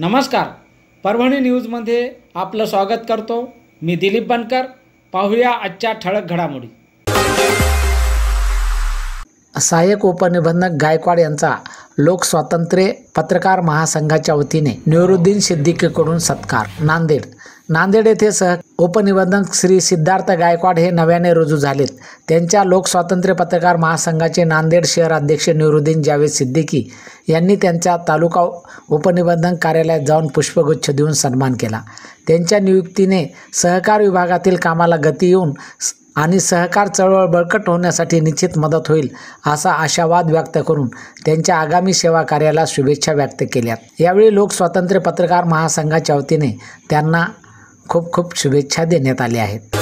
नमस्कार, परभणी न्यूजमध्ये आपलं स्वागत करतो। मी दिलीप बनकर। पाहूया आजच्या ठळक घडामोडी। सहाय्यक उपनिबंधक गायकवाड यांचा लोकस्वातंत्र्य पत्रकार महासंघाच्या वतीने नुरुद्दीन सिद्दीकीकडून सत्कार। नांदेड येथे उपनिबंधक श्री सिद्धार्थ गायकवाड हे नव्याने रुजू झालेत। त्यांच्या लोकस्वातंत्र्य पत्रकार महासंघाचे नांदेड शहर अध्यक्ष नुरुद्दीन जावेद सिद्दीकी यांनी त्यांच्या तालुका उपनिबंधक कार्यालयात जाऊन पुष्पगुच्छ देऊन सन्मान केला। त्यांच्या नियुक्तीने सहकार विभागातील कामाला गती येऊन आणि सहकार चळवळ बळकट होण्यासाठी निश्चित मदत होईल असा आशावाद व्यक्त करून त्यांच्या आगामी सेवा कार्याला शुभेच्छा व्यक्त केल्यात। यावेळी लोकस्वातंत्र्य पत्रकार महासंघाच्या वतीने त्यांना खूप खूप शुभेच्छा देण्यात आल्या आहेत।